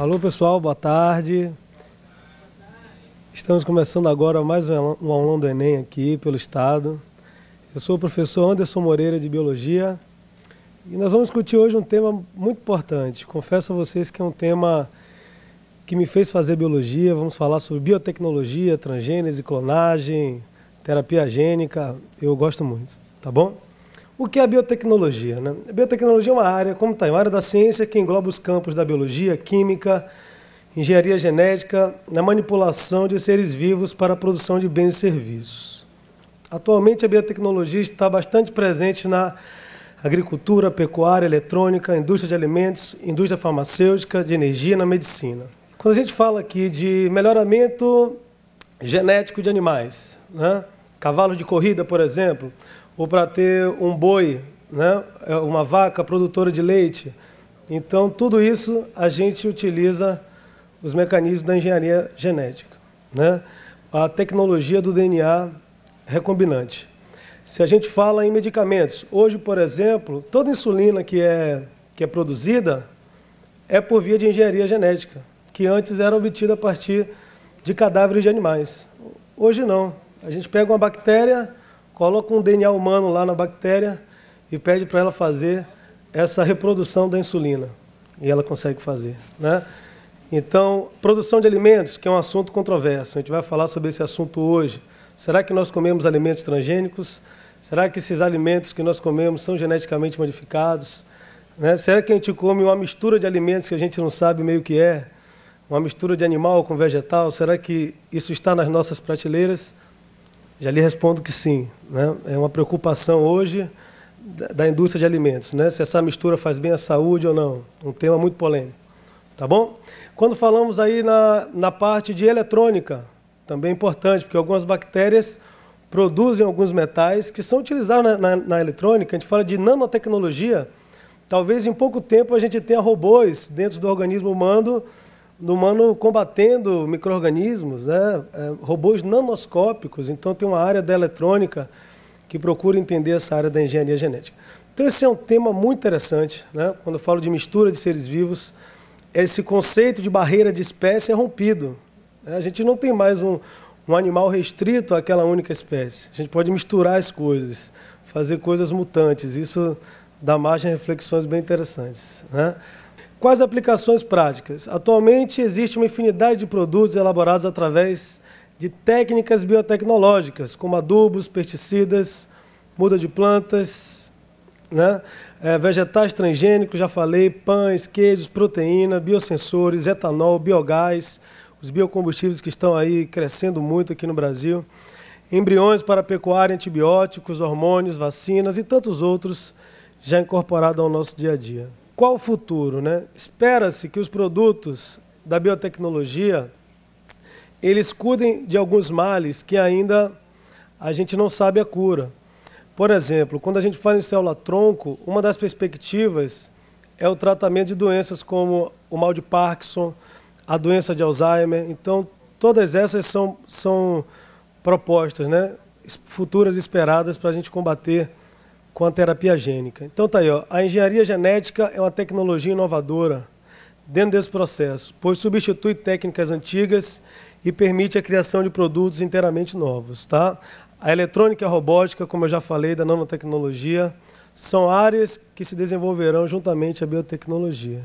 Alô pessoal, boa tarde. Estamos começando agora mais um aulão do Enem aqui pelo Estado. Eu sou o professor Anderson Moreira de Biologia e nós vamos discutir hoje um tema muito importante. Confesso a vocês que é um tema que me fez fazer Biologia. Vamos falar sobre biotecnologia, transgênese, clonagem, terapia gênica. Eu gosto muito, tá bom? O que é a biotecnologia, né? A biotecnologia é uma área, como está, uma área da ciência que engloba os campos da biologia, química, engenharia genética, na manipulação de seres vivos para a produção de bens e serviços. Atualmente a biotecnologia está bastante presente na agricultura, pecuária, eletrônica, indústria de alimentos, indústria farmacêutica, de energia e na medicina. Quando a gente fala aqui de melhoramento genético de animais, né? Cavalos de corrida, por exemplo, ou para ter um boi, né? Uma vaca produtora de leite. Então, tudo isso a gente utiliza os mecanismos da engenharia genética, né? A tecnologia do DNA recombinante. Se a gente fala em medicamentos, hoje, por exemplo, toda insulina que é produzida é por via de engenharia genética, que antes era obtida a partir de cadáveres de animais. Hoje não. A gente pega uma bactéria, coloca um DNA humano lá na bactéria e pede para ela fazer essa reprodução da insulina. E ela consegue fazer, né? Então, produção de alimentos, que é um assunto controverso. A gente vai falar sobre esse assunto hoje. Será que nós comemos alimentos transgênicos? Será que esses alimentos que nós comemos são geneticamente modificados? Né? Será que a gente come uma mistura de alimentos que a gente não sabe meio que é? Uma mistura de animal com vegetal? Será que isso está nas nossas prateleiras? Já lhe respondo que sim, né? É uma preocupação hoje da indústria de alimentos, né? Se essa mistura faz bem à saúde ou não. Um tema muito polêmico, tá bom? Quando falamos aí na parte de eletrônica, também é importante, porque algumas bactérias produzem alguns metais que são utilizados na eletrônica. A gente fala de nanotecnologia. Talvez em pouco tempo a gente tenha robôs dentro do organismo humano combatendo micro-organismos, né? Robôs nanoscópicos. Então tem uma área da eletrônica que procura entender essa área da engenharia genética. Então esse é um tema muito interessante, né? Quando eu falo de mistura de seres vivos, esse conceito de barreira de espécie é rompido. A gente não tem mais um animal restrito àquela única espécie. A gente pode misturar as coisas, fazer coisas mutantes. Isso dá margem a reflexões bem interessantes, né? Quais aplicações práticas? Atualmente existe uma infinidade de produtos elaborados através de técnicas biotecnológicas, como adubos, pesticidas, muda de plantas, né? Vegetais transgênicos, já falei, pães, queijos, proteína, biosensores, etanol, biogás, os biocombustíveis que estão aí crescendo muito aqui no Brasil, embriões para pecuária, antibióticos, hormônios, vacinas e tantos outros já incorporados ao nosso dia a dia. Qual o futuro, né? Espera-se que os produtos da biotecnologia eles cuidem de alguns males que ainda a gente não sabe a cura. Por exemplo, quando a gente fala em célula-tronco, uma das perspectivas é o tratamento de doenças como o mal de Parkinson, a doença de Alzheimer. Então, todas essas são propostas, né? Futuras esperadas para a gente combater com a terapia gênica. Então tá aí, ó. A engenharia genética é uma tecnologia inovadora dentro desse processo, pois substitui técnicas antigas e permite a criação de produtos inteiramente novos, tá? A eletrônica e a robótica, como eu já falei, da nanotecnologia, são áreas que se desenvolverão juntamente à biotecnologia.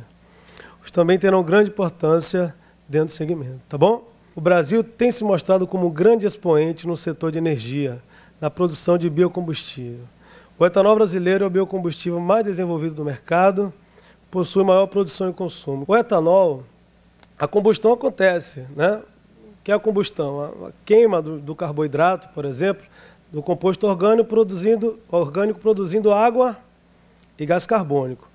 Também terão grande importância dentro do segmento, tá bom? O Brasil tem se mostrado como um grande expoente no setor de energia, na produção de biocombustível. O etanol brasileiro é o biocombustível mais desenvolvido do mercado, possui maior produção e consumo. O etanol, a combustão acontece, né? O que é a combustão? A queima do carboidrato, por exemplo, do composto orgânico produzindo água e gás carbônico.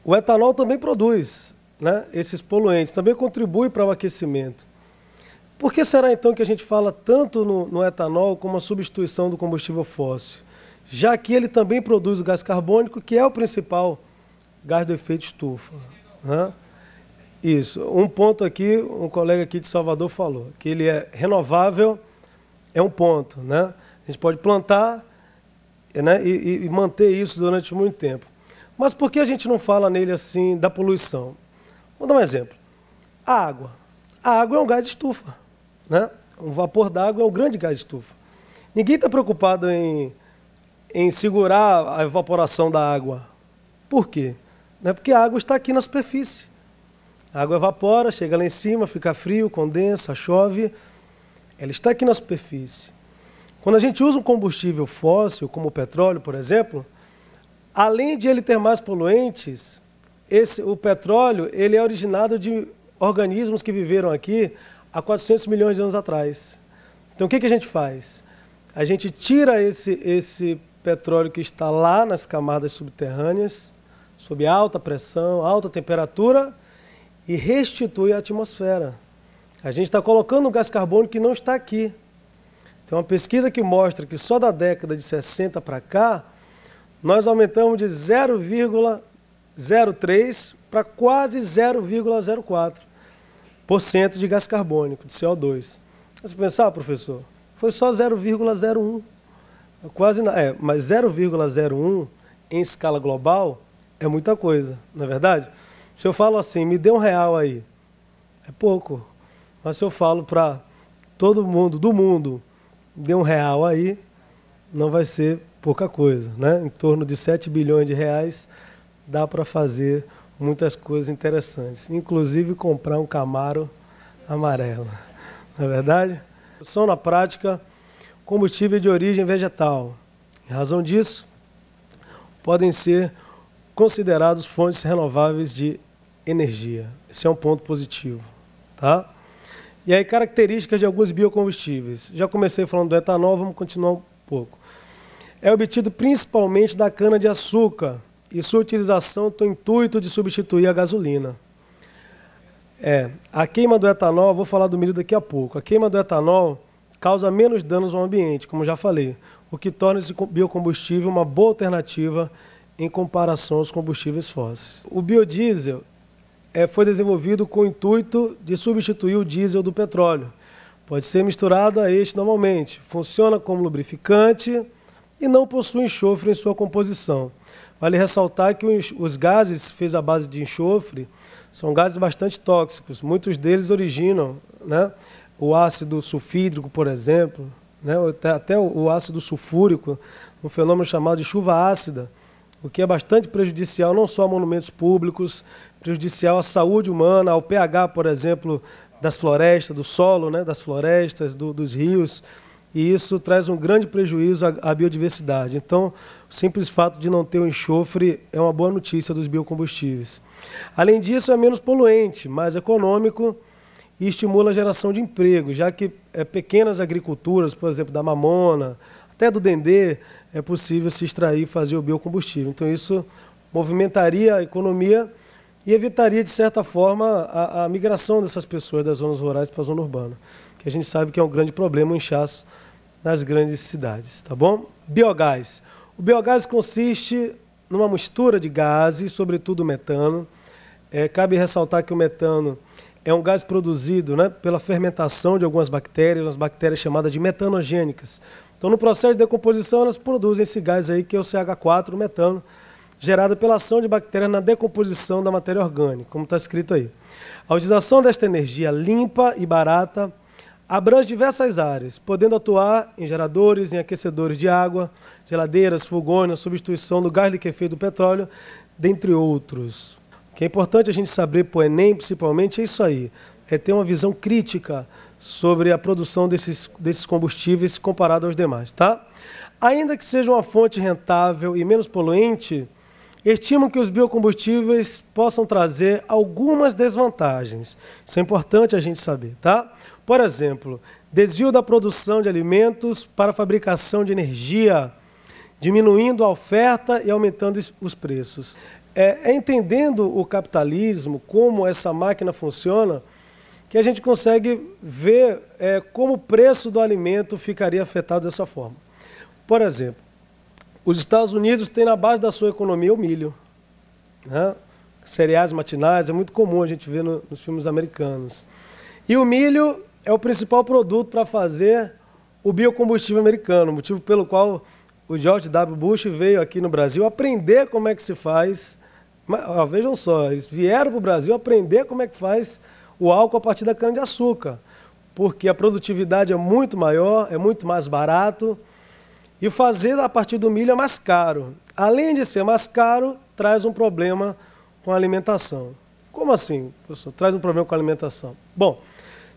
O etanol também produz, né, esses poluentes, também contribui para o aquecimento. Por que será então que a gente fala tanto no etanol como a substituição do combustível fóssil? Já que ele também produz o gás carbônico, que é o principal gás do efeito estufa, né? Isso. Um ponto aqui, um colega aqui de Salvador falou, que ele é renovável, é um ponto, né? A gente pode plantar, né, e manter isso durante muito tempo. Mas por que a gente não fala nele assim da poluição? Vou dar um exemplo. A água. A água é um gás de estufa, né? Um vapor d'água é um grande gás de estufa. Ninguém está preocupado em segurar a evaporação da água. Por quê? Não é porque a água está aqui na superfície. A água evapora, chega lá em cima, fica frio, condensa, chove. Ela está aqui na superfície. Quando a gente usa um combustível fóssil, como o petróleo, por exemplo, além de ele ter mais poluentes, o petróleo ele é originado de organismos que viveram aqui há 400 milhões de anos atrás. Então, o que a gente faz? A gente tira esse petróleo que está lá nas camadas subterrâneas, sob alta pressão, alta temperatura, e restitui a atmosfera. A gente está colocando um gás carbônico que não está aqui. Tem uma pesquisa que mostra que só da década de 60 para cá, nós aumentamos de 0,03 para quase 0,04% de gás carbônico, de CO2. Você pensar, professor, foi só 0,01. Quase mas 0,01 em escala global é muita coisa, não é verdade? Se eu falo assim, me dê R$1 aí, é pouco. Mas se eu falo para todo mundo, do mundo, me dê R$1 aí, não vai ser pouca coisa, né? Em torno de 7 bilhões de reais dá para fazer muitas coisas interessantes, inclusive comprar um Camaro amarelo, não é verdade? São na prática combustível de origem vegetal. Em razão disso, podem ser considerados fontes renováveis de energia. Esse é um ponto positivo, tá? E aí, características de alguns biocombustíveis. Já comecei falando do etanol, vamos continuar um pouco. É obtido principalmente da cana-de-açúcar e sua utilização tem o intuito de substituir a gasolina. A queima do etanol, vou falar do milho daqui a pouco, a queima do etanol causa menos danos ao ambiente, como já falei, o que torna esse biocombustível uma boa alternativa em comparação aos combustíveis fósseis. O biodiesel foi desenvolvido com o intuito de substituir o diesel do petróleo. Pode ser misturado a este normalmente, funciona como lubrificante e não possui enxofre em sua composição. Vale ressaltar que os gases feitos à base de enxofre são gases bastante tóxicos, muitos deles originam, né, o ácido sulfídrico, por exemplo, né, até o ácido sulfúrico, um fenômeno chamado de chuva ácida, o que é bastante prejudicial não só a monumentos públicos, prejudicial à saúde humana, ao pH, por exemplo, das florestas, do solo, né, das florestas, dos rios, e isso traz um grande prejuízo à biodiversidade. Então, o simples fato de não ter o enxofre é uma boa notícia dos biocombustíveis. Além disso, é menos poluente, mais econômico e estimula a geração de emprego, já que pequenas agriculturas, por exemplo, da mamona, até do dendê, é possível se extrair e fazer o biocombustível. Então, isso movimentaria a economia e evitaria, de certa forma, a migração dessas pessoas das zonas rurais para a zona urbana, que a gente sabe que é um grande problema, o inchaço nas grandes cidades, tá bom? Biogás. O biogás consiste numa mistura de gases, sobretudo o metano. Cabe ressaltar que o metano é um gás produzido, né, pela fermentação de algumas bactérias, umas bactérias chamadas de metanogênicas. Então, no processo de decomposição, elas produzem esse gás aí, que é o CH4, o metano, gerado pela ação de bactérias na decomposição da matéria orgânica, como está escrito aí. A utilização desta energia limpa e barata abrange diversas áreas, podendo atuar em geradores, em aquecedores de água, geladeiras, fogões, na substituição do gás liquefeito do petróleo, dentre outros. O que é importante a gente saber para o Enem, principalmente, é isso aí, é ter uma visão crítica sobre a produção desses combustíveis comparado aos demais, tá? Ainda que seja uma fonte rentável e menos poluente, estimam que os biocombustíveis possam trazer algumas desvantagens. Isso é importante a gente saber, tá? Por exemplo, desvio da produção de alimentos para a fabricação de energia, diminuindo a oferta e aumentando os preços. Entendendo o capitalismo, como essa máquina funciona, que a gente consegue ver como o preço do alimento ficaria afetado dessa forma. Por exemplo, os Estados Unidos têm na base da sua economia o milho, né? Cereais matinais, é muito comum a gente ver nos filmes americanos. E o milho é o principal produto para fazer o biocombustível americano, motivo pelo qual o George W. Bush veio aqui no Brasil aprender como é que se faz. Mas, vejam só, eles vieram para o Brasil aprender como é que faz o álcool a partir da cana-de-açúcar, porque a produtividade é muito maior, é muito mais barato, e fazer a partir do milho é mais caro. Além de ser mais caro, traz um problema com a alimentação. Como assim, professor? Traz um problema com a alimentação. Bom,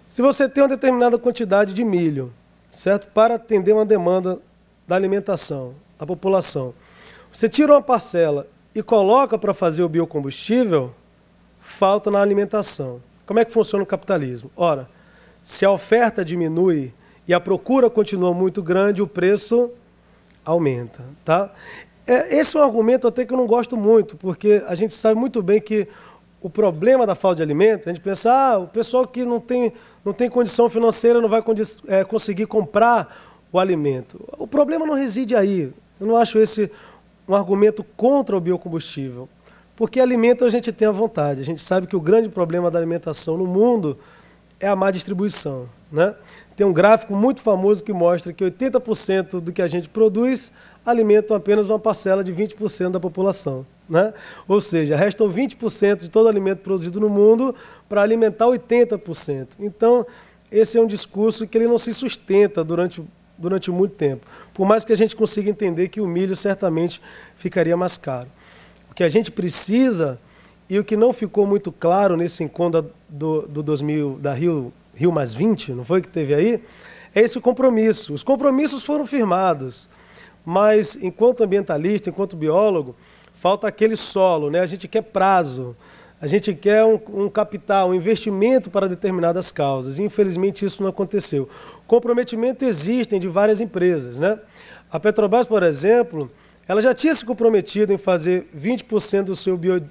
se você tem uma determinada quantidade de milho, certo? Para atender uma demanda da alimentação, da população, você tira uma parcela e coloca para fazer o biocombustível, falta na alimentação. Como é que funciona o capitalismo? Ora, se a oferta diminui e a procura continua muito grande, o preço aumenta, tá? Esse é um argumento até que eu não gosto muito, porque a gente sabe muito bem que o problema da falta de alimento, a gente pensa, o pessoal que não tem condição financeira não vai conseguir comprar o alimento. O problema não reside aí. Eu não acho esse um argumento contra o biocombustível, porque alimento a gente tem à vontade. A gente sabe que o grande problema da alimentação no mundo é a má distribuição, né? Tem um gráfico muito famoso que mostra que 80% do que a gente produz alimentam apenas uma parcela de 20% da população, né? Ou seja, restam 20% de todo o alimento produzido no mundo para alimentar 80%. Então, esse é um discurso que ele não se sustenta durante muito tempo. Por mais que a gente consiga entender que o milho certamente ficaria mais caro. O que a gente precisa, e o que não ficou muito claro nesse encontro do 2000, da Rio+20, não foi que teve aí? É esse compromisso. Os compromissos foram firmados, mas enquanto ambientalista, enquanto biólogo, falta aquele solo, né? A gente quer prazo, a gente quer um capital, um investimento para determinadas causas. E, infelizmente, isso não aconteceu. Comprometimento existem de várias empresas, né? A Petrobras, por exemplo, ela já tinha se comprometido em fazer 20%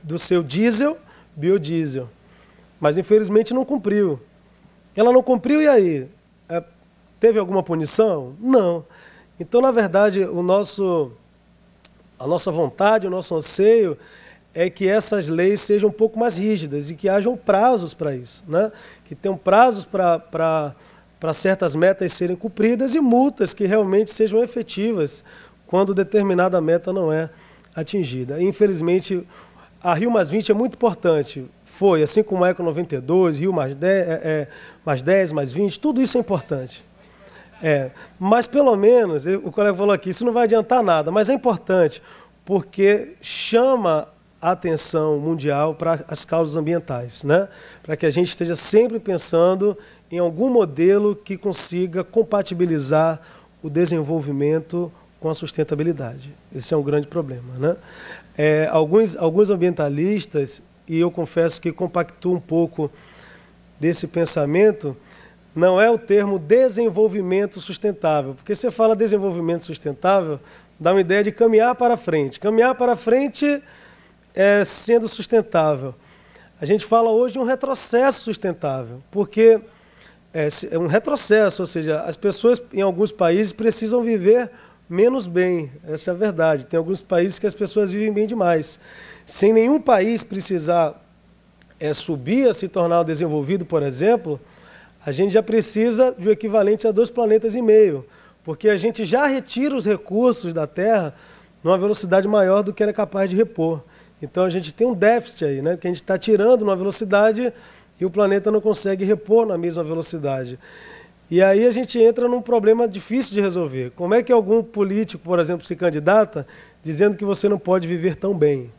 do seu diesel, biodiesel, mas, infelizmente, não cumpriu. Ela não cumpriu, e aí? Teve alguma punição? Não. Então, na verdade, a nossa vontade, o nosso anseio é que essas leis sejam um pouco mais rígidas e que hajam prazos para isso, né? Que tenham prazos para certas metas serem cumpridas e multas que realmente sejam efetivas quando determinada meta não é atingida. E, infelizmente, a Rio+20 é muito importante. Foi, assim como a Eco 92, Rio+10, +20, tudo isso é importante. Mas pelo menos, o colega falou aqui, isso não vai adiantar nada, mas é importante, porque chama a atenção mundial para as causas ambientais, né? Para que a gente esteja sempre pensando em algum modelo que consiga compatibilizar o desenvolvimento com a sustentabilidade. Esse é um grande problema, né? Alguns ambientalistas, e eu confesso que compactuo um pouco desse pensamento, não é o termo desenvolvimento sustentável, porque você fala desenvolvimento sustentável, dá uma ideia de caminhar para frente. Caminhar para frente sendo sustentável. A gente fala hoje de um retrocesso sustentável, porque é um retrocesso, ou seja, as pessoas em alguns países precisam viver menos bem, essa é a verdade. Tem alguns países que as pessoas vivem bem demais. Sem nenhum país precisar subir a se tornar desenvolvido, por exemplo, a gente já precisa de um equivalente a 2,5 planetas, porque a gente já retira os recursos da Terra numa velocidade maior do que ela é capaz de repor. Então a gente tem um déficit aí, né? Porque a gente está tirando numa velocidade e o planeta não consegue repor na mesma velocidade. E aí a gente entra num problema difícil de resolver. Como é que algum político, por exemplo, se candidata dizendo que você não pode viver tão bem?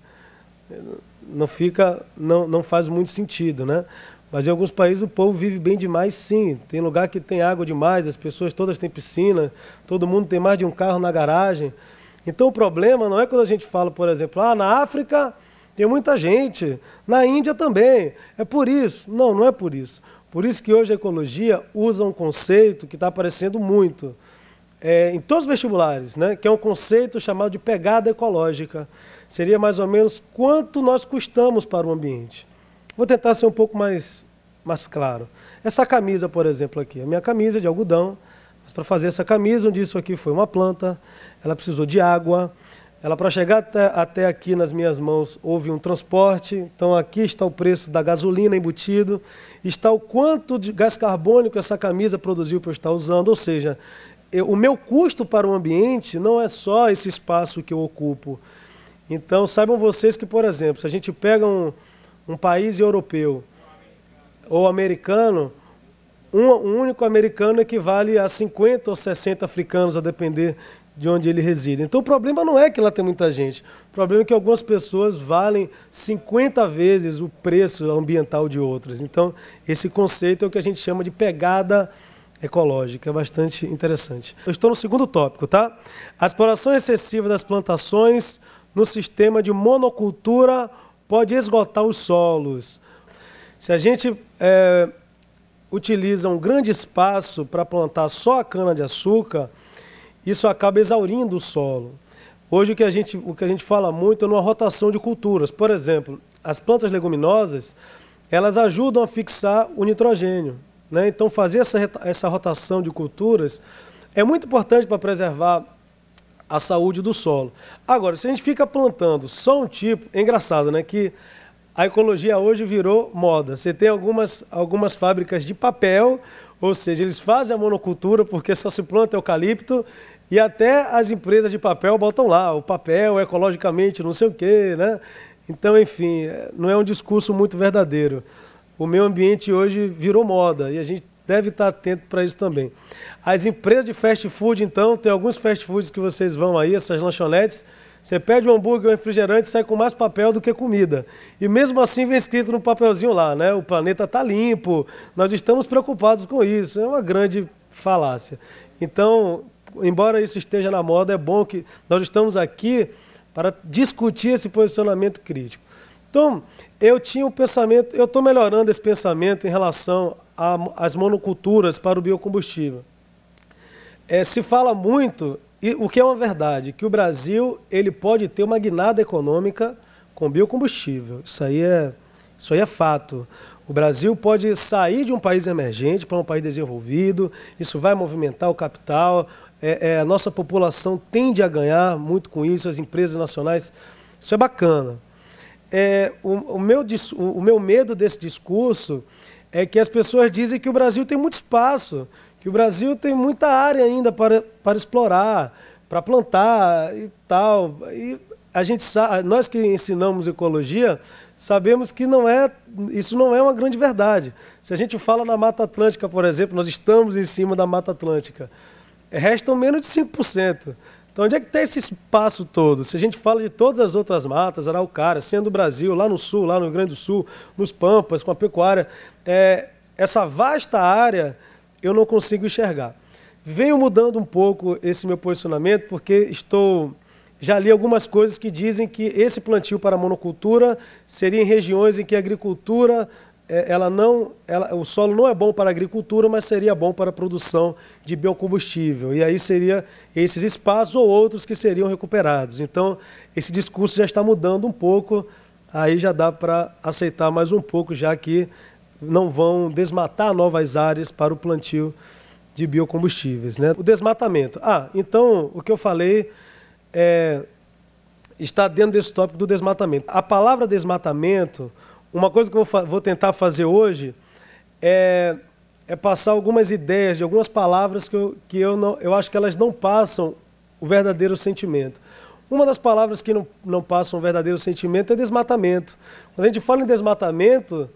Não faz muito sentido, né? Mas em alguns países o povo vive bem demais, sim. Tem lugar que tem água demais, as pessoas todas têm piscina, todo mundo tem mais de um carro na garagem. Então o problema não é quando a gente fala, por exemplo, na África tem muita gente, na Índia também. É por isso. Não, não é por isso. Por isso que hoje a ecologia usa um conceito que está aparecendo muito em todos os vestibulares, né? Que é um conceito chamado de pegada ecológica. Seria mais ou menos quanto nós custamos para o ambiente. Vou tentar ser um pouco mais claro. Essa camisa, por exemplo, aqui, a minha camisa é de algodão, mas para fazer essa camisa, onde isso aqui foi uma planta, ela precisou de água, ela para chegar até aqui nas minhas mãos houve um transporte, então aqui está o preço da gasolina embutido, está o quanto de gás carbônico essa camisa produziu para eu estar usando, ou seja, o meu custo para o ambiente não é só esse espaço que eu ocupo. Então saibam vocês que, por exemplo, se a gente pega um país europeu, ou americano, um único americano equivale a 50 ou 60 africanos, a depender de onde ele reside. Então o problema não é que lá tem muita gente, o problema é que algumas pessoas valem 50 vezes o preço ambiental de outras. Então esse conceito é o que a gente chama de pegada ecológica, é bastante interessante. Eu estou no segundo tópico, tá? A exploração excessiva das plantações no sistema de monocultura pode esgotar os solos. Se a gente utiliza um grande espaço para plantar só a cana-de-açúcar, isso acaba exaurindo o solo. Hoje o que a gente fala muito é numa rotação de culturas. Por exemplo, as plantas leguminosas, elas ajudam a fixar o nitrogênio, né? Então fazer essa rotação de culturas é muito importante para preservar a saúde do solo. Agora, se a gente fica plantando só um tipo, é engraçado, né, que a ecologia hoje virou moda. Você tem algumas fábricas de papel, ou seja, eles fazem a monocultura porque só se planta eucalipto, e até as empresas de papel botam lá, o papel ecologicamente não sei o quê, né? Então, enfim, não é um discurso muito verdadeiro. O meio ambiente hoje virou moda e a gente deve estar atento para isso também. As empresas de fast food, então, tem alguns fast foods que vocês vão aí, essas lanchonetes, você pede um hambúrguer ou um refrigerante e sai com mais papel do que comida. E mesmo assim vem escrito no papelzinho lá, né? O planeta está limpo, nós estamos preocupados com isso. É uma grande falácia. Então, embora isso esteja na moda, é bom que nós estamos aqui para discutir esse posicionamento crítico. Então, eu tinha um pensamento, eu estou melhorando esse pensamento em relação às monoculturas para o biocombustível. Se fala muito, e o que é uma verdade, que o Brasil ele pode ter uma guinada econômica com biocombustível. Isso aí é fato. O Brasil pode sair de um país emergente para um país desenvolvido, isso vai movimentar o capital, a nossa população tende a ganhar muito com isso, as empresas nacionais, isso é bacana. O meu medo desse discurso é que as pessoas dizem que o Brasil tem muito espaço, que o Brasil tem muita área ainda para explorar, para plantar e tal. E a gente sabe, nós que ensinamos ecologia, sabemos que isso não é uma grande verdade. Se a gente fala na Mata Atlântica, por exemplo, nós estamos em cima da Mata Atlântica, restam menos de 5%. Então, onde é que está esse espaço todo? Se a gente fala de todas as outras matas, araucárias, sendo o Brasil, lá no sul, lá no Rio Grande do Sul, nos Pampas, com a pecuária, essa vasta área eu não consigo enxergar. Venho mudando um pouco esse meu posicionamento, porque já li algumas coisas que dizem que esse plantio para monocultura seria em regiões em que a agricultura, o solo não é bom para a agricultura, mas seria bom para a produção de biocombustível. E aí seria esses espaços ou outros que seriam recuperados. Então, esse discurso já está mudando um pouco, aí já dá para aceitar mais um pouco, já que não vão desmatar novas áreas para o plantio de biocombustíveis, né? O desmatamento. Então, o que eu falei está dentro desse tópico do desmatamento. A palavra desmatamento, uma coisa que eu vou tentar fazer hoje é passar algumas ideias de algumas palavras que eu acho que elas não passam o verdadeiro sentimento. Uma das palavras que não passam o verdadeiro sentimento é desmatamento. Quando a gente fala em desmatamento,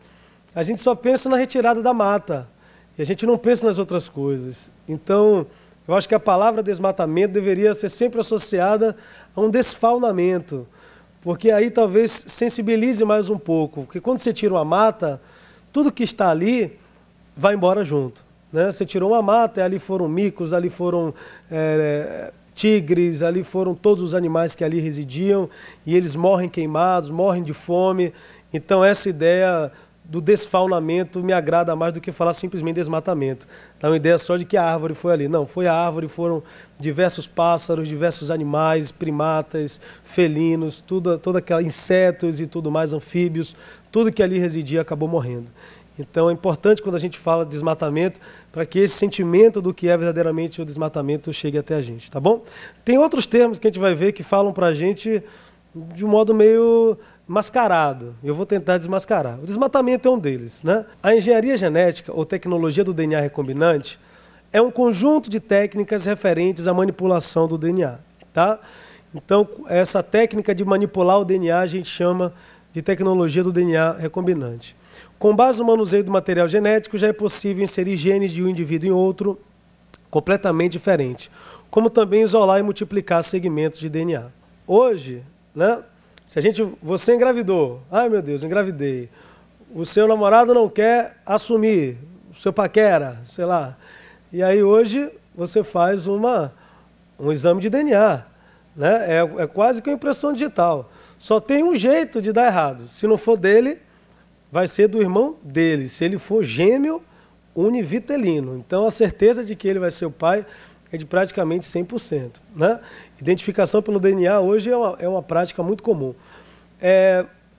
a gente só pensa na retirada da mata e a gente não pensa nas outras coisas. Então, eu acho que a palavra desmatamento deveria ser sempre associada a um desfaunamento, porque aí talvez sensibilize mais um pouco, porque quando você tira uma mata, tudo que está ali vai embora junto, né? Você tirou uma mata, e ali foram micos, ali foram tigres, ali foram todos os animais que ali residiam, e eles morrem queimados, morrem de fome. Então essa ideia do desfaunamento me agrada mais do que falar simplesmente desmatamento. Dá uma ideia só de que a árvore foi ali. Não, foi a árvore, foram diversos pássaros, diversos animais, primatas, felinos, todo aquele insetos e tudo mais, anfíbios, tudo que ali residia acabou morrendo. Então é importante quando a gente fala de desmatamento, para que esse sentimento do que é verdadeiramente o desmatamento chegue até a gente, tá bom? Tem outros termos que a gente vai ver que falam para a gente de um modo meio mascarado. Eu vou tentar desmascarar. O desmatamento é um deles, né? A engenharia genética, ou tecnologia do DNA recombinante, é um conjunto de técnicas referentes à manipulação do DNA, tá? Então, essa técnica de manipular o DNA a gente chama de tecnologia do DNA recombinante. Com base no manuseio do material genético, já é possível inserir genes de um indivíduo em outro completamente diferente, como também isolar e multiplicar segmentos de DNA. Hoje, né, você engravidou, ai meu Deus, engravidei, o seu namorado não quer assumir, o seu paquera, sei lá, e aí hoje você faz um exame de DNA, né? É quase que uma impressão digital. Só tem um jeito de dar errado. Se não for dele, vai ser do irmão dele. Se ele for gêmeo, univitelino. Então a certeza de que ele vai ser o pai é de praticamente 100%. Né? Identificação pelo DNA hoje é uma prática muito comum.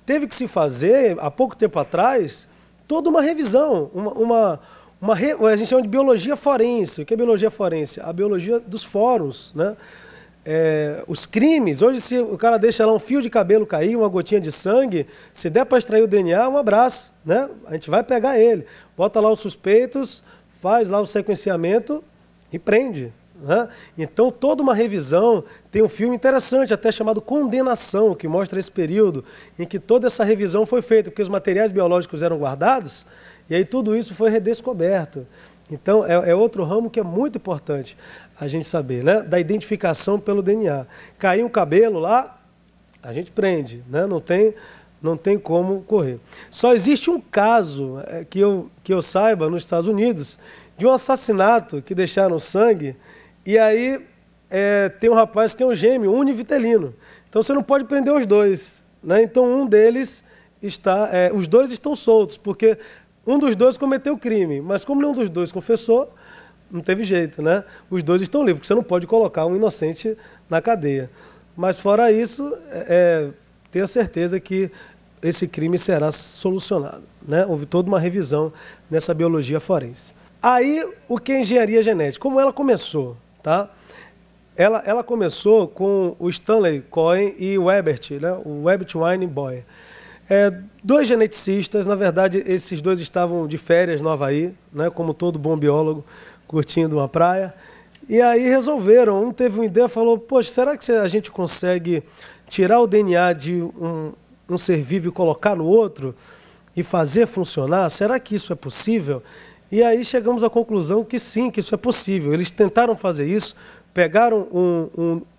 Teve que se fazer, há pouco tempo atrás, toda uma revisão, a gente chama de biologia forense. O que é biologia forense? A biologia dos fóruns, né? Os crimes, hoje se o cara deixa lá um fio de cabelo cair, uma gotinha de sangue, se der para extrair o DNA, um abraço, né? A gente vai pegar ele, bota lá os suspeitos, faz lá o sequenciamento e prende, né? Então toda uma revisão, tem um filme interessante até chamado Condenação, que mostra esse período em que toda essa revisão foi feita, porque os materiais biológicos eram guardados e aí tudo isso foi redescoberto. Então é outro ramo que é muito importante a gente saber, né? Da identificação pelo DNA. Caiu um cabelo lá, a gente prende, né? Não tem como correr. Só existe um caso que eu saiba nos Estados Unidos de um assassinato que deixaram sangue e aí tem um rapaz que é um gêmeo univitelino. Então você não pode prender os dois, né? Então um deles os dois estão soltos, porque um dos dois cometeu o crime, mas como nenhum dos dois confessou, não teve jeito, né? Os dois estão livres, porque você não pode colocar um inocente na cadeia. Mas fora isso, tenha certeza que esse crime será solucionado, né? Houve toda uma revisão nessa biologia forense. Aí, o que é engenharia genética? Como ela começou, tá? Ela começou com o Stanley Cohen e o Herbert, né? O Herbert Wayne Boyer. Dois geneticistas, na verdade, esses dois estavam de férias no Havaí, né? Como todo bom biólogo, curtindo uma praia. E aí resolveram, um teve uma ideia, falou, poxa, será que a gente consegue tirar o DNA de um ser vivo e colocar no outro e fazer funcionar? Será que isso é possível? E aí chegamos à conclusão que sim, que isso é possível. Eles tentaram fazer isso, pegaram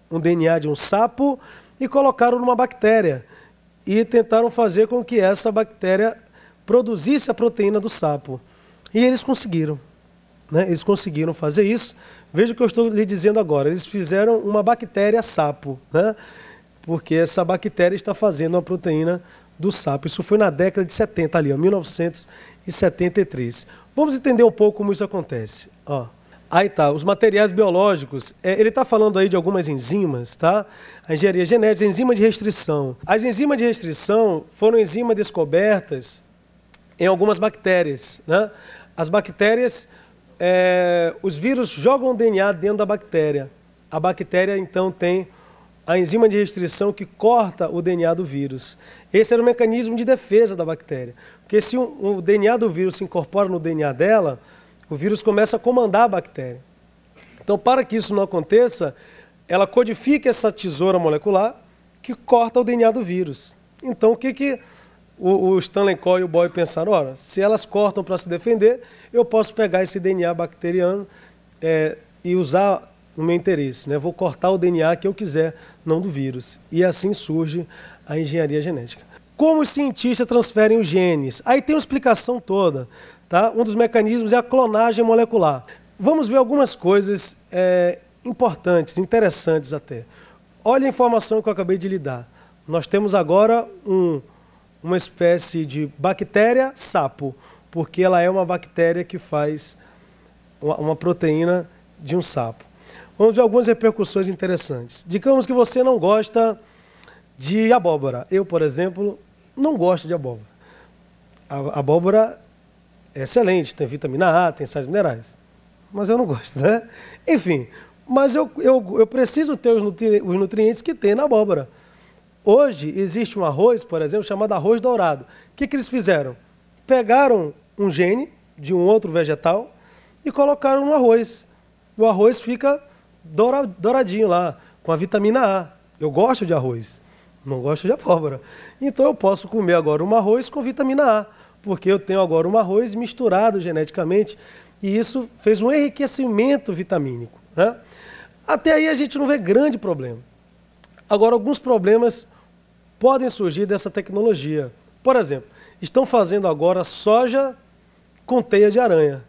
um DNA de um sapo e colocaram numa bactéria. E tentaram fazer com que essa bactéria produzisse a proteína do sapo. E eles conseguiram. Né? Eles conseguiram fazer isso. Veja o que eu estou lhe dizendo agora. Eles fizeram uma bactéria sapo, né? Porque essa bactéria está fazendo a proteína do sapo. Isso foi na década de 70, ali, 1973. Vamos entender um pouco como isso acontece. Ó. Aí tá, os materiais biológicos, ele está falando aí de algumas enzimas, tá? A engenharia genética, enzima de restrição. As enzimas de restrição foram enzimas descobertas em algumas bactérias, né? As bactérias, os vírus jogam o DNA dentro da bactéria. A bactéria, então, tem a enzima de restrição que corta o DNA do vírus. Esse era o mecanismo de defesa da bactéria. Porque se o DNA do vírus se incorpora no DNA dela, o vírus começa a comandar a bactéria. Então, para que isso não aconteça, ela codifica essa tesoura molecular que corta o DNA do vírus. Então, o que o Stanley Cohen e o Boyer pensaram? Ora, se elas cortam para se defender, eu posso pegar esse DNA bacteriano e usar no meu interesse, né? Vou cortar o DNA que eu quiser, não do vírus. E assim surge a engenharia genética. Como os cientistas transferem os genes? Aí tem uma explicação toda. Tá? Um dos mecanismos é a clonagem molecular. Vamos ver algumas coisas importantes, interessantes até. Olha a informação que eu acabei de lhe dar. Nós temos agora uma espécie de bactéria sapo, porque ela é uma bactéria que faz uma proteína de um sapo. Vamos ver algumas repercussões interessantes. Digamos que você não gosta de abóbora. Eu, por exemplo, não gosto de abóbora. A abóbora é excelente, tem vitamina A, tem sais minerais. Mas eu não gosto, né? Enfim, mas eu preciso ter os nutrientes que tem na abóbora. Hoje existe um arroz, por exemplo, chamado arroz dourado. O que eles fizeram? Pegaram um gene de um outro vegetal e colocaram no arroz. O arroz fica douradinho lá, com a vitamina A. Eu gosto de arroz, não gosto de abóbora. Então eu posso comer agora um arroz com vitamina A. porque eu tenho agora um arroz misturado geneticamente e isso fez um enriquecimento vitamínico, né? Até aí a gente não vê grande problema. Agora, alguns problemas podem surgir dessa tecnologia. Por exemplo, estão fazendo agora soja com teia de aranha.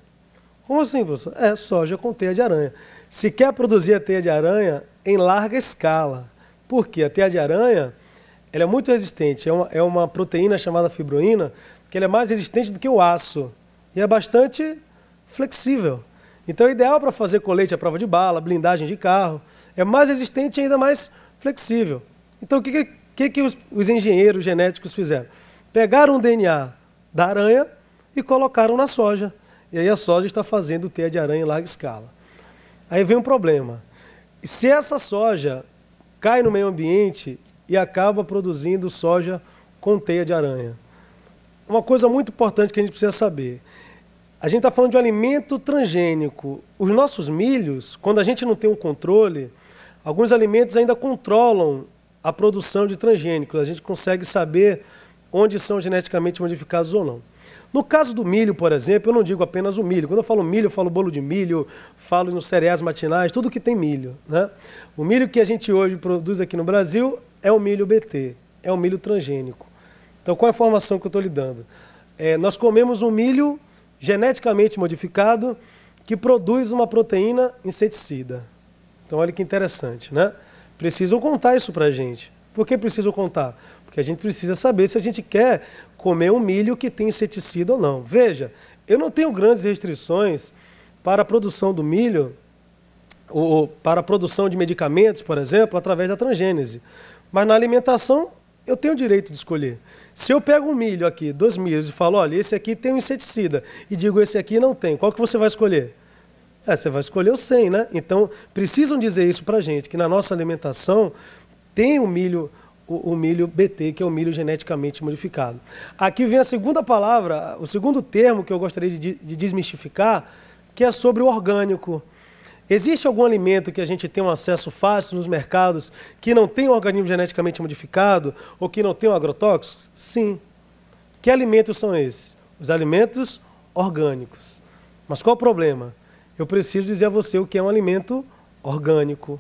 Como assim, professor? É, soja com teia de aranha. Se quer produzir a teia de aranha em larga escala. Por quê? A teia de aranha ela é muito resistente. É uma proteína chamada fibroína, que ela é mais resistente do que o aço. E é bastante flexível. Então é ideal para fazer colete à prova de bala, blindagem de carro. É mais resistente e ainda mais flexível. Então o que os engenheiros genéticos fizeram? Pegaram o DNA da aranha e colocaram na soja. E aí a soja está fazendo teia de aranha em larga escala. Aí vem um problema. Se essa soja cai no meio ambiente e acaba produzindo soja com teia de aranha. Uma coisa muito importante que a gente precisa saber. A gente está falando de um alimento transgênico. Os nossos milhos, quando a gente não tem um controle, alguns alimentos ainda controlam a produção de transgênicos. A gente consegue saber onde são geneticamente modificados ou não. No caso do milho, por exemplo, eu não digo apenas o milho. Quando eu falo milho, eu falo bolo de milho, falo nos cereais matinais, tudo que tem milho, né? O milho que a gente hoje produz aqui no Brasil é o milho BT, é o milho transgênico. Então, qual é a informação que eu estou lhe dando? Nós comemos um milho geneticamente modificado que produz uma proteína inseticida. Então, olha que interessante, né? Precisam contar isso para a gente. Por que precisam contar? Porque a gente precisa saber se a gente quer comer um milho que tem inseticida ou não. Veja, eu não tenho grandes restrições para a produção do milho, ou para a produção de medicamentos, por exemplo, através da transgênese. Mas na alimentação, eu tenho o direito de escolher. Se eu pego um milho aqui, 2 milhos, e falo, olha, esse aqui tem um inseticida, e digo, esse aqui não tem, qual que você vai escolher? Você vai escolher o 100, né? Então, precisam dizer isso para a gente, que na nossa alimentação tem o milho BT, que é o milho geneticamente modificado. Aqui vem a segunda palavra, o segundo termo que eu gostaria de desmistificar, que é sobre o orgânico. Existe algum alimento que a gente tem um acesso fácil nos mercados que não tem um organismo geneticamente modificado ou que não tem um agrotóxico? Sim. Que alimentos são esses? Os alimentos orgânicos. Mas qual o problema? Eu preciso dizer a você o que é um alimento orgânico.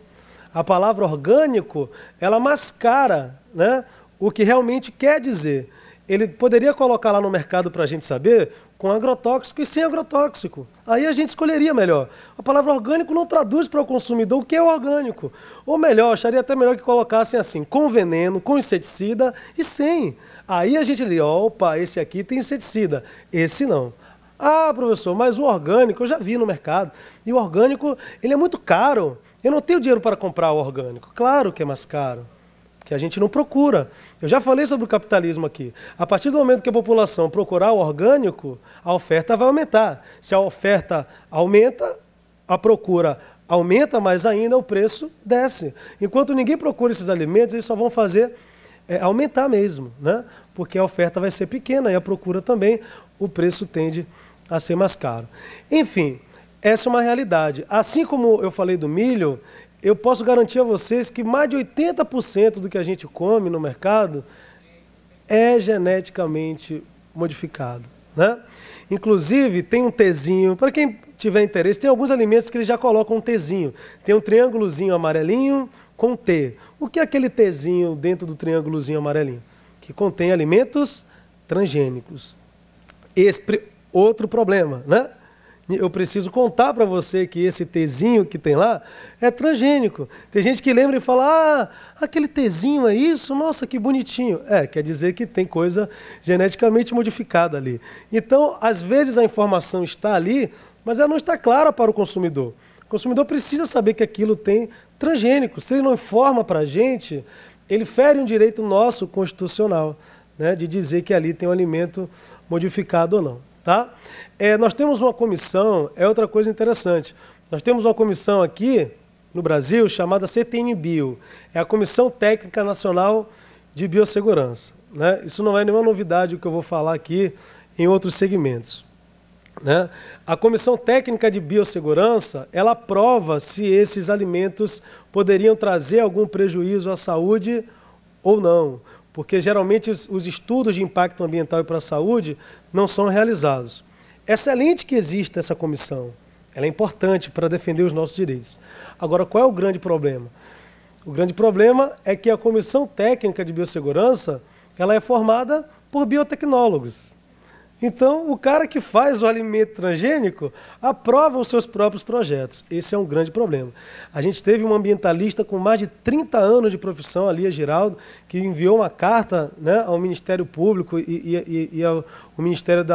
A palavra orgânico, ela mascara, né, o que realmente quer dizer. Ele poderia colocar lá no mercado para a gente saber com agrotóxico e sem agrotóxico. Aí a gente escolheria melhor. A palavra orgânico não traduz para o consumidor o que é orgânico. Ou melhor, acharia até melhor que colocassem assim, com veneno, com inseticida e sem. Aí a gente diria, opa, esse aqui tem inseticida, esse não. Ah, professor, mas o orgânico eu já vi no mercado. E o orgânico, ele é muito caro. Eu não tenho dinheiro para comprar o orgânico. Claro que é mais caro, porque a gente não procura. Eu já falei sobre o capitalismo aqui. A partir do momento que a população procurar o orgânico, a oferta vai aumentar. Se a oferta aumenta, a procura aumenta, mas ainda o preço desce. Enquanto ninguém procura esses alimentos, eles só vão fazer aumentar mesmo, né? Porque a oferta vai ser pequena e a procura também, o preço tende a ser mais caro. Enfim, essa é uma realidade. Assim como eu falei do milho, eu posso garantir a vocês que mais de 80% do que a gente come no mercado é geneticamente modificado, né? Inclusive, tem um Tzinho, para quem tiver interesse, tem alguns alimentos que eles já colocam um Tzinho. Tem um triângulozinho amarelinho com T. O que é aquele Tzinho dentro do triângulozinho amarelinho? Que contém alimentos transgênicos. Outro problema, né? Eu preciso contar para você que esse Tzinho que tem lá é transgênico. Tem gente que lembra e fala, aquele Tzinho é isso? Nossa, que bonitinho. Quer dizer que tem coisa geneticamente modificada ali. Então, às vezes a informação está ali, mas ela não está clara para o consumidor. O consumidor precisa saber que aquilo tem transgênico. Se ele não informa para a gente, ele fere um direito nosso constitucional, né, de dizer que ali tem um alimento modificado ou não. Tá? Nós temos uma comissão, outra coisa interessante. Nós temos uma comissão aqui no Brasil chamada CTN-Bio. É a Comissão Técnica Nacional de Biossegurança, né? Isso não é nenhuma novidade o que eu vou falar aqui em outros segmentos, né? A Comissão Técnica de Biossegurança, ela aprova se esses alimentos poderiam trazer algum prejuízo à saúde ou não. porque geralmente os estudos de impacto ambiental e para a saúde não são realizados. Excelente que exista essa comissão, ela é importante para defender os nossos direitos. Agora, qual é o grande problema? O grande problema é que a Comissão Técnica de Biossegurança ela é formada por biotecnólogos. Então, o cara que faz o alimento transgênico aprova os seus próprios projetos. Esse é um grande problema. A gente teve uma ambientalista com mais de 30 anos de profissão, a Lia Giraldo, que enviou uma carta, né, ao Ministério Público e ao Ministério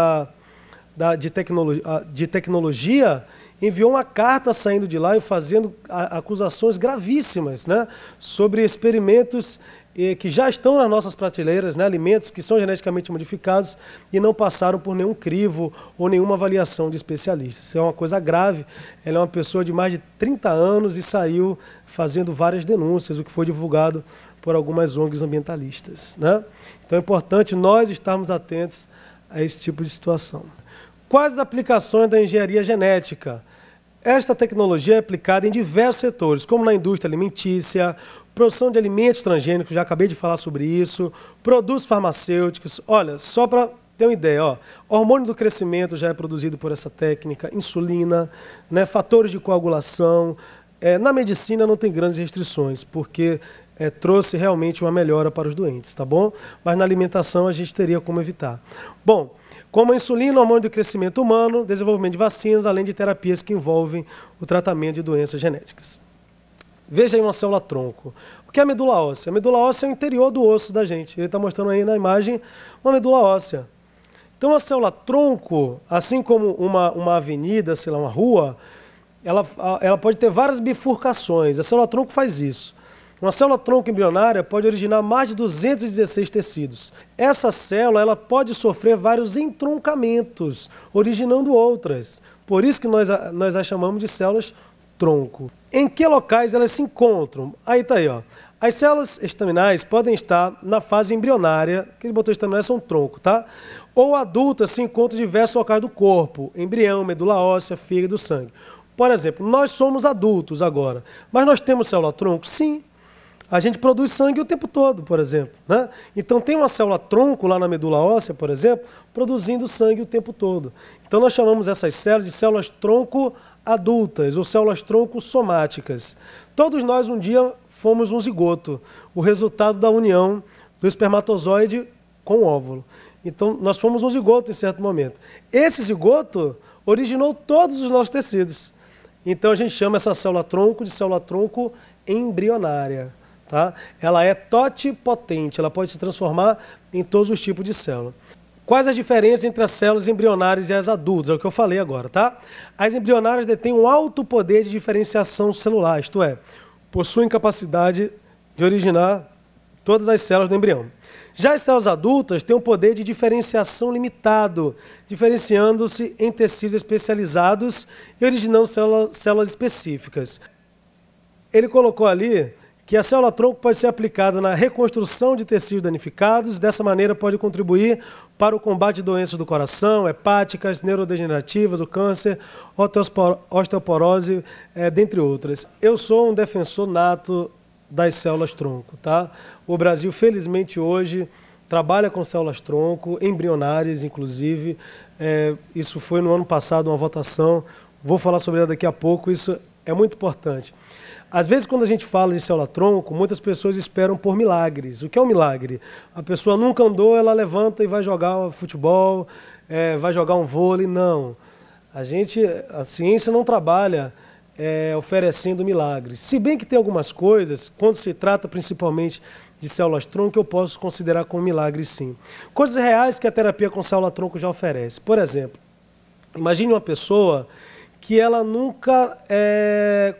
de Tecnologia, enviou uma carta saindo de lá e fazendo acusações gravíssimas, né, sobre experimentos que já estão nas nossas prateleiras, né, alimentos que são geneticamente modificados e não passaram por nenhum crivo ou nenhuma avaliação de especialistas. Isso é uma coisa grave. Ela é uma pessoa de mais de 30 anos e saiu fazendo várias denúncias, o que foi divulgado por algumas ONGs ambientalistas, né? Então é importante nós estarmos atentos a esse tipo de situação. Quais as aplicações da engenharia genética? Esta tecnologia é aplicada em diversos setores, como na indústria alimentícia, produção de alimentos transgênicos, já acabei de falar sobre isso, produtos farmacêuticos. Olha, só para ter uma ideia, ó, hormônio do crescimento já é produzido por essa técnica, insulina, né, fatores de coagulação. Na medicina não tem grandes restrições, porque trouxe realmente uma melhora para os doentes, tá bom? Mas na alimentação a gente teria como evitar. Bom, como a insulina, hormônio do crescimento humano, desenvolvimento de vacinas, além de terapias que envolvem o tratamento de doenças genéticas. Veja aí uma célula-tronco. O que é a medula óssea? A medula óssea é o interior do osso da gente. Ele está mostrando aí na imagem uma medula óssea. Então a célula-tronco, assim como uma avenida, sei lá, uma rua, ela pode ter várias bifurcações. A célula-tronco faz isso. Uma célula-tronco embrionária pode originar mais de 216 tecidos. Essa célula ela pode sofrer vários entroncamentos, originando outras. Por isso que nós a chamamos de células-tronco. Em que locais elas se encontram? Aí está aí, ó. As células estaminais podem estar na fase embrionária, aquele botão estaminais são tronco, tá? Ou adultas se encontram em diversos locais do corpo, embrião, medula óssea, fígado, sangue. Por exemplo, nós somos adultos agora, mas nós temos célula-tronco? Sim. A gente produz sangue o tempo todo, por exemplo, né? Então tem uma célula-tronco lá na medula óssea, por exemplo, produzindo sangue o tempo todo. Então nós chamamos essas células de células-tronco adultas ou células-tronco somáticas. Todos nós um dia fomos um zigoto, o resultado da união do espermatozoide com o óvulo. Então nós fomos um zigoto em certo momento. Esse zigoto originou todos os nossos tecidos. Então a gente chama essa célula-tronco de célula-tronco embrionária. Tá? Ela é totipotente, ela pode se transformar em todos os tipos de célula. Quais as diferenças entre as células embrionárias e as adultas? É o que eu falei agora, tá? As embrionárias detêm um alto poder de diferenciação celular, isto é, possuem capacidade de originar todas as células do embrião. Já as células adultas têm um poder de diferenciação limitado, diferenciando-se em tecidos especializados e originando células específicas. Ele colocou ali que a célula-tronco pode ser aplicada na reconstrução de tecidos danificados, dessa maneira pode contribuir para o combate de doenças do coração, hepáticas, neurodegenerativas, o câncer, osteoporose, dentre outras. Eu sou um defensor nato das células-tronco, tá? O Brasil, felizmente, hoje, trabalha com células-tronco, embrionárias, inclusive. Isso foi no ano passado uma votação, vou falar sobre ela daqui a pouco, isso é muito importante. Às vezes, quando a gente fala de célula-tronco, muitas pessoas esperam por milagres. O que é um milagre? A pessoa nunca andou, ela levanta e vai jogar futebol, vai jogar um vôlei. Não. A ciência não trabalha oferecendo milagres. Se bem que tem algumas coisas, quando se trata principalmente de células-tronco, eu posso considerar como milagre, sim. Coisas reais que a terapia com célula-tronco já oferece. Por exemplo, imagine uma pessoa que ela nunca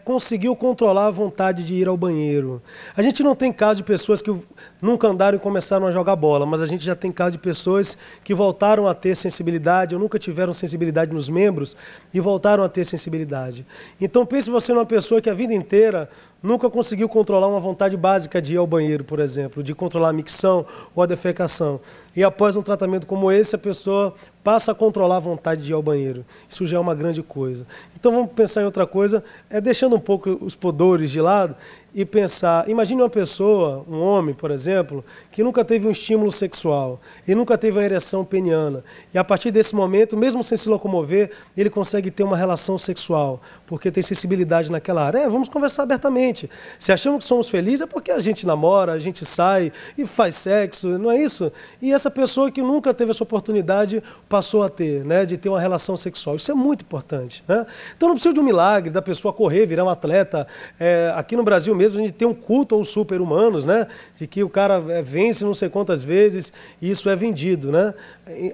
conseguiu controlar a vontade de ir ao banheiro. A gente não tem caso de pessoas que nunca andaram e começaram a jogar bola, mas a gente já tem caso de pessoas que voltaram a ter sensibilidade ou nunca tiveram sensibilidade nos membros e voltaram a ter sensibilidade. Então pense você numa pessoa que a vida inteira nunca conseguiu controlar uma vontade básica de ir ao banheiro, por exemplo, de controlar a micção ou a defecação. E após um tratamento como esse, a pessoa passa a controlar a vontade de ir ao banheiro. Isso já é uma grande coisa. Então vamos pensar em outra coisa, deixando um pouco os pudores de lado, e pensar, imagine uma pessoa, um homem, por exemplo, que nunca teve um estímulo sexual, e nunca teve uma ereção peniana, e a partir desse momento, mesmo sem se locomover, ele consegue ter uma relação sexual, porque tem sensibilidade naquela área. Vamos conversar abertamente. Se achamos que somos felizes, é porque a gente namora, a gente sai e faz sexo, não é isso? E essa pessoa que nunca teve essa oportunidade passou a ter, né, de ter uma relação sexual. Isso é muito importante, né? Então não precisa de um milagre da pessoa correr, virar um atleta. Aqui no Brasil mesmo a gente tem um culto aos super-humanos, né? De que o cara vence não sei quantas vezes e isso é vendido, né?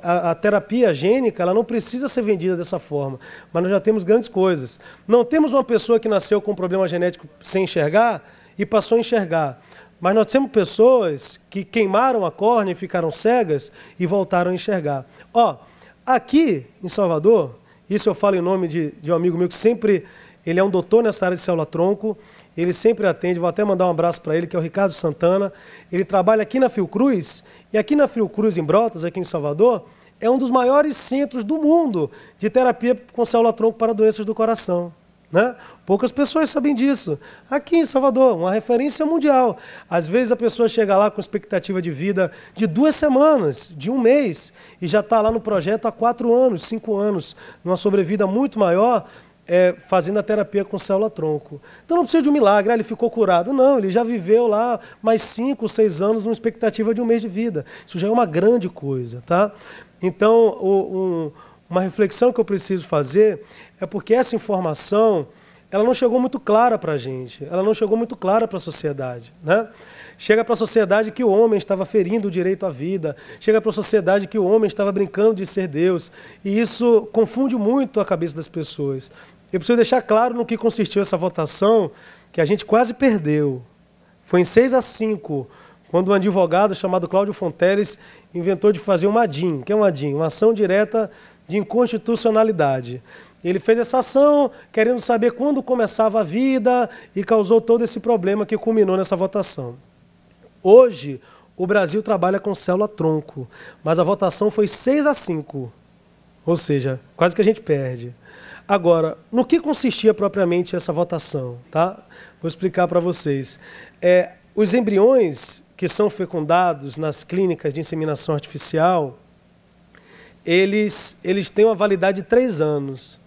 A terapia gênica, ela não precisa ser vendida dessa forma, mas nós já temos grandes coisas. Não temos uma pessoa que nasceu com um problema genético sem enxergar e passou a enxergar. Mas nós temos pessoas que queimaram a córnea e ficaram cegas e voltaram a enxergar. Aqui em Salvador, isso eu falo em nome de um amigo meu que sempre, ele é um doutor nessa área de célula-tronco, ele sempre atende, vou até mandar um abraço para ele, que é o Ricardo Santana. Ele trabalha aqui na Fiocruz, e aqui na Fiocruz, em Brotas, aqui em Salvador, é um dos maiores centros do mundo de terapia com célula-tronco para doenças do coração, né? Poucas pessoas sabem disso. Aqui em Salvador, uma referência mundial. Às vezes a pessoa chega lá com expectativa de vida de 2 semanas, de 1 mês, e já está lá no projeto há 4 anos, 5 anos, numa sobrevida muito maior, fazendo a terapia com célula-tronco. Então não precisa de um milagre, ele ficou curado. Não, ele já viveu lá mais 5, 6 anos numa expectativa de 1 mês de vida. Isso já é uma grande coisa, tá? Então, uma reflexão que eu preciso fazer é porque essa informação, ela não chegou muito clara para a gente, ela não chegou muito clara para a sociedade, né? Chega para a sociedade que o homem estava ferindo o direito à vida, chega para a sociedade que o homem estava brincando de ser Deus, e isso confunde muito a cabeça das pessoas. Eu preciso deixar claro no que consistiu essa votação, que a gente quase perdeu. Foi em 6-5, quando um advogado chamado Cláudio Fonteles inventou de fazer uma ADIM. O que é uma ADIM? Uma ação direta de inconstitucionalidade. Ele fez essa ação querendo saber quando começava a vida e causou todo esse problema que culminou nessa votação. Hoje, o Brasil trabalha com célula-tronco, mas a votação foi 6-5, ou seja, quase que a gente perde. Agora, no que consistia propriamente essa votação? Tá? Vou explicar para vocês. Os embriões que são fecundados nas clínicas de inseminação artificial, eles têm uma validade de 3 anos.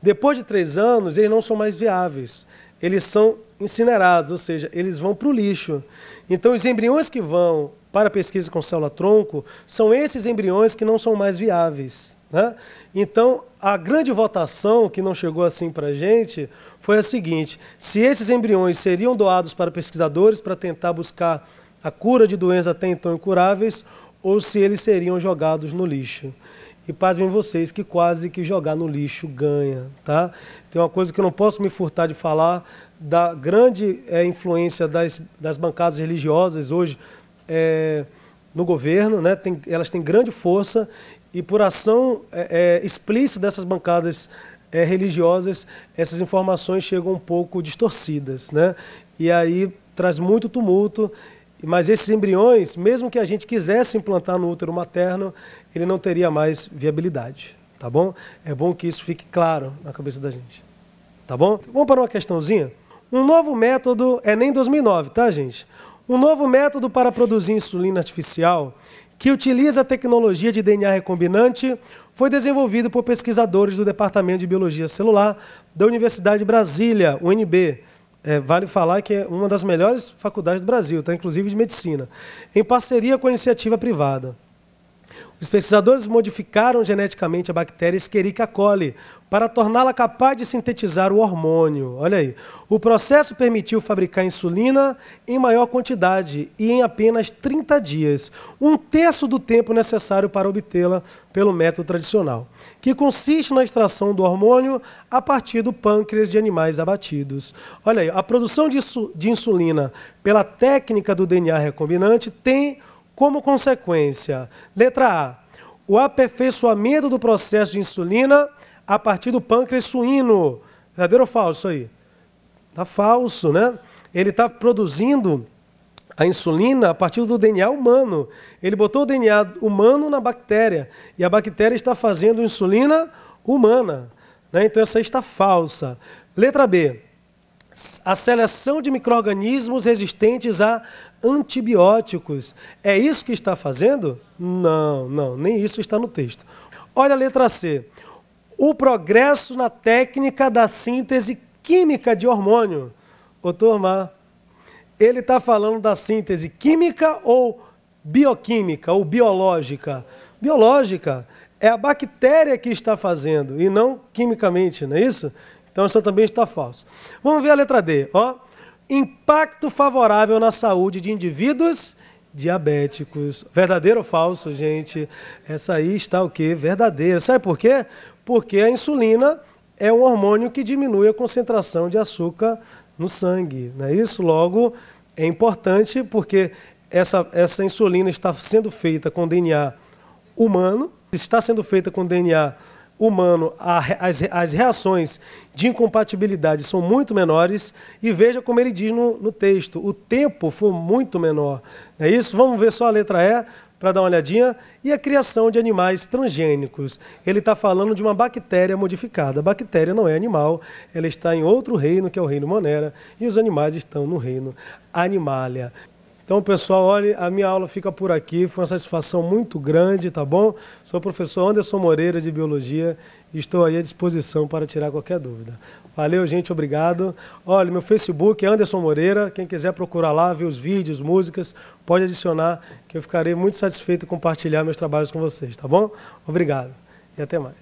Depois de 3 anos, eles não são mais viáveis. Eles são incinerados, ou seja, eles vão para o lixo. Então, os embriões que vão para a pesquisa com célula-tronco são esses embriões que não são mais viáveis, né? Então, a grande votação, que não chegou assim para a gente, foi a seguinte: se esses embriões seriam doados para pesquisadores para tentar buscar a cura de doenças até então incuráveis, ou se eles seriam jogados no lixo. E pasmem vocês que quase que jogar no lixo ganha, tá? Tem uma coisa que eu não posso me furtar de falar, da grande influência das bancadas religiosas hoje no governo, né? Elas têm grande força e por ação explícita dessas bancadas religiosas, essas informações chegam um pouco distorcidas, né? E aí traz muito tumulto. Mas esses embriões, mesmo que a gente quisesse implantar no útero materno, ele não teria mais viabilidade, tá bom? É bom que isso fique claro na cabeça da gente, tá bom? Vamos para uma questãozinha? Um novo método, nem 2009, tá, gente? Um novo método para produzir insulina artificial que utiliza a tecnologia de DNA recombinante foi desenvolvido por pesquisadores do Departamento de Biologia Celular da Universidade de Brasília, UNB. Vale falar que é uma das melhores faculdades do Brasil, tá? Inclusive de medicina, em parceria com a iniciativa privada. Os pesquisadores modificaram geneticamente a bactéria Escherichia coli para torná-la capaz de sintetizar o hormônio. Olha aí. O processo permitiu fabricar insulina em maior quantidade e em apenas 30 dias, 1/3 do tempo necessário para obtê-la pelo método tradicional, que consiste na extração do hormônio a partir do pâncreas de animais abatidos. Olha aí, a produção de insulina pela técnica do DNA recombinante tem como consequência, letra A, o aperfeiçoamento do processo de insulina a partir do pâncreas suíno. Verdadeiro ou falso isso aí? Está falso, né? Ele está produzindo a insulina a partir do DNA humano. Ele botou o DNA humano na bactéria e a bactéria está fazendo insulina humana, né? Então essa aí está falsa. Letra B. a seleção de micro-organismos resistentes a antibióticos. É isso que está fazendo? Não, não, nem isso está no texto. Olha a letra C. O progresso na técnica da síntese química de hormônio. Doutor Mar, ele está falando da síntese química ou bioquímica, ou biológica? Biológica. É a bactéria que está fazendo, e não quimicamente, não é isso? Então isso também está falso. Vamos ver a letra D. Ó. Impacto favorável na saúde de indivíduos diabéticos. Verdadeiro ou falso, gente? Essa aí está o quê? Verdadeira. Sabe por quê? Porque a insulina é um hormônio que diminui a concentração de açúcar no sangue. Não é isso? Logo, é importante porque essa insulina está sendo feita com DNA humano, está sendo feita com DNA humano, as reações de incompatibilidade são muito menores, e veja como ele diz no texto, o tempo foi muito menor. É isso? Vamos ver só a letra E, para dar uma olhadinha. E a criação de animais transgênicos. Ele está falando de uma bactéria modificada. A bactéria não é animal, ela está em outro reino, que é o reino Monera, e os animais estão no reino Animalia. Então, pessoal, olha, a minha aula fica por aqui. Foi uma satisfação muito grande, tá bom? Sou o professor Anderson Moreira, de Biologia, e estou aí à disposição para tirar qualquer dúvida. Valeu, gente, obrigado. Olha, meu Facebook é Anderson Moreira. Quem quiser procurar lá, ver os vídeos, músicas, pode adicionar, que eu ficarei muito satisfeito em compartilhar meus trabalhos com vocês, tá bom? Obrigado e até mais.